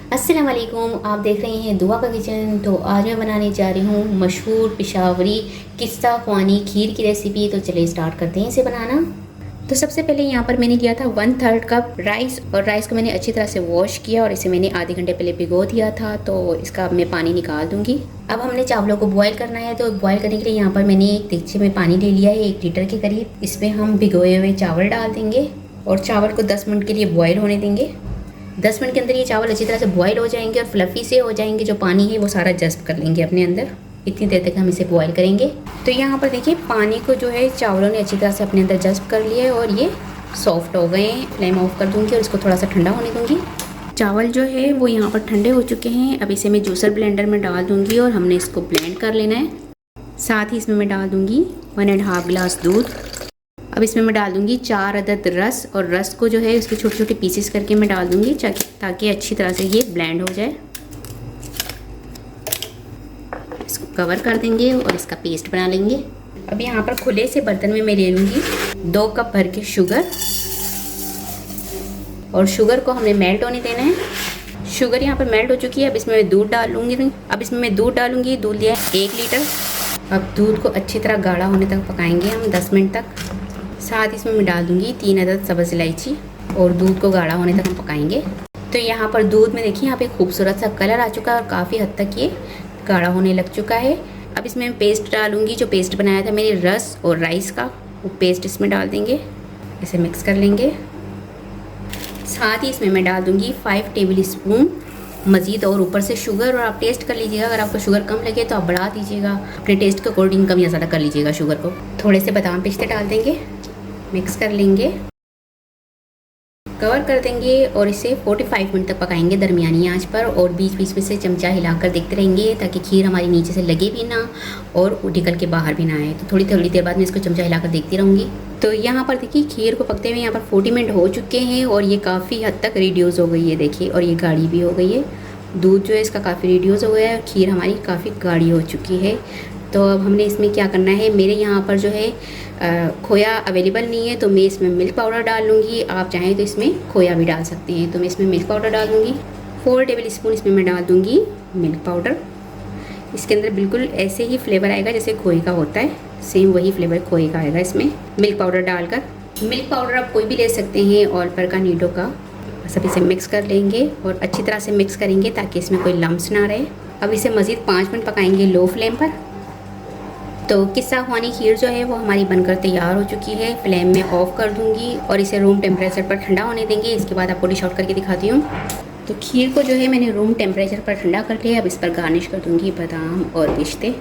अस्सलाम वालेकुम, आप देख रहे हैं दुआ का किचन। तो आज मैं बनाने जा रही हूँ मशहूर पेशावरी किस्सा ख्वानी खीर की रेसिपी। तो चलिए स्टार्ट करते हैं इसे बनाना। तो सबसे पहले यहाँ पर मैंने लिया था 1/3 कप राइस, और राइस को मैंने अच्छी तरह से वॉश किया और इसे मैंने आधे घंटे पहले भिगो दिया था। तो इसका अब मैं पानी निकाल दूँगी। अब हमने चावलों को बॉयल करना है। तो बॉयल करने के लिए यहाँ पर मैंने एक देगचे में पानी ले लिया है 1 लीटर के करीब। इसमें हम भिगोए हुए चावल डाल देंगे और चावल को 10 मिनट के लिए बॉयल होने देंगे। 10 मिनट के अंदर ये चावल अच्छी तरह से बॉयल हो जाएंगे और फ्लफ़ी से हो जाएंगे। जो पानी है वो सारा जज़्ब कर लेंगे अपने अंदर। इतनी देर तक हम इसे बॉयल करेंगे। तो यहाँ पर देखिए पानी को जो है चावलों ने अच्छी तरह से अपने अंदर जज़्ब कर लिया है और ये सॉफ्ट हो गए हैं। फ्लेम ऑफ कर दूँगी और इसको थोड़ा सा ठंडा होने दूँगी। चावल जो है वो यहाँ पर ठंडे हो चुके हैं। अब इसे मैं जूसर ब्लेंडर में डाल दूँगी और हमने इसको ब्लेंड कर लेना है। साथ ही इसमें मैं डाल दूँगी 1.5 गिलास दूध। अब इसमें मैं डाल दूँगी 4 अदद रस, और रस को जो है उसके छोटे छोटे पीसेस करके मैं डाल दूँगी ताकि अच्छी तरह से ये ब्लेंड हो जाए। इसको कवर कर देंगे और इसका पेस्ट बना लेंगे। अब यहाँ पर खुले से बर्तन में मैं ले लूँगी 2 कप भर के शुगर, और शुगर को हमने मेल्ट होने देना है। शुगर यहाँ पर मेल्ट हो चुकी है। अब इसमें मैं दूध डाल लूँगी। दूध लिया है 1 लीटर। अब दूध को अच्छी तरह गाढ़ा होने तक पकाएंगे हम 10 मिनट तक। साथ इसमें मैं डाल दूँगी 3 अदद सब्ज़ इलायची, और दूध को गाढ़ा होने तक हम पकाएंगे। तो यहाँ पर दूध में देखिए यहाँ पे खूबसूरत सा कलर आ चुका है और काफ़ी हद तक ये गाढ़ा होने लग चुका है। अब इसमें मैं पेस्ट डालूँगी, जो पेस्ट बनाया था मैंने रस और राइस का, वो पेस्ट इसमें डाल देंगे। इसे मिक्स कर लेंगे। साथ ही इसमें मैं डाल दूँगी 5 टेबल स्पून मज़ीद और ऊपर से शुगर, और आप टेस्ट कर लीजिएगा। अगर आपको शुगर कम लगे तो आप बढ़ा दीजिएगा। अपने टेस्ट के अकॉर्डिंग कम या ज़्यादा कर लीजिएगा शुगर को। थोड़े से बादाम पिस्ते डाल देंगे, मिक्स कर लेंगे, कवर कर देंगे और इसे 45 मिनट तक पकाएंगे दरमियानी आंच पर। और बीच बीच में से चमचा हिलाकर देखते रहेंगे ताकि खीर हमारी नीचे से लगे भी ना और निकल के बाहर भी ना आए। तो थोड़ी थोड़ी देर बाद मैं इसको चमचा हिलाकर देखती रहूँगी। तो यहाँ पर देखिए खीर को पकते हुए यहाँ पर 40 मिनट हो चुके हैं और ये काफ़ी हद तक रिड्यूस हो गई है देखिए, और ये गाढ़ी भी हो गई है। दूध जो है इसका काफ़ी रिड्यूस हो गया है। खीर हमारी काफ़ी गाढ़ी हो चुकी है। तो अब हमने इसमें क्या करना है, मेरे यहाँ पर जो है खोया अवेलेबल नहीं है, तो मैं इसमें मिल्क पाउडर डाल लूँगी। आप चाहें तो इसमें खोया भी डाल सकते हैं। तो मैं इसमें मिल्क पाउडर डाल दूँगी। 4 टेबल स्पून इसमें मैं डाल दूँगी मिल्क पाउडर। इसके अंदर बिल्कुल ऐसे ही फ्लेवर आएगा जैसे खोए का होता है, सेम वही फ्लेवर खोए का आएगा इसमें मिल्क पाउडर डालकर। मिल्क पाउडर आप कोई भी ले सकते हैं, ऑलपर का, नीडो का। सब इसे मिक्स कर लेंगे और अच्छी तरह से मिक्स करेंगे ताकि इसमें कोई लम्स ना रहे। अब इसे मज़ीद 5 मिनट पकाएंगे लो फ्लेम पर। तो किस्सा ख्वानी खीर जो है वो हमारी बनकर तैयार हो चुकी है। फ्लेम में ऑफ कर दूंगी और इसे रूम टेम्परेचर पर ठंडा होने देंगे। इसके बाद आपको डिश आउट करके दिखाती हूँ। तो खीर को जो है मैंने रूम टेम्परेचर पर ठंडा कर लिया। अब इस पर गार्निश कर दूंगी बादाम और पिस्ते।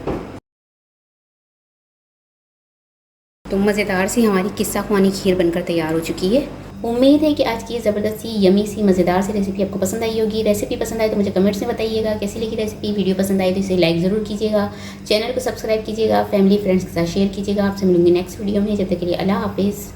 तो मज़ेदार सी हमारी किस्सा ख्वानी खीर बनकर तैयार हो चुकी है। उम्मीद है कि आज की ज़बरदस्त सी यमी सी मज़ेदार सी रेसिपी आपको पसंद आई होगी। रेसिपी पसंद आए तो मुझे कमेंट्स में बताइएगा कैसी लगी रेसिपी। वीडियो पसंद आए तो इसे लाइक ज़रूर कीजिएगा। चैनल को सब्सक्राइब कीजिएगा। फैमिली फ्रेंड्स के साथ शेयर कीजिएगा। आपसे मिलूंगी नेक्स्ट वीडियो में। जब तक के लिए अल्लाह हाफिज़।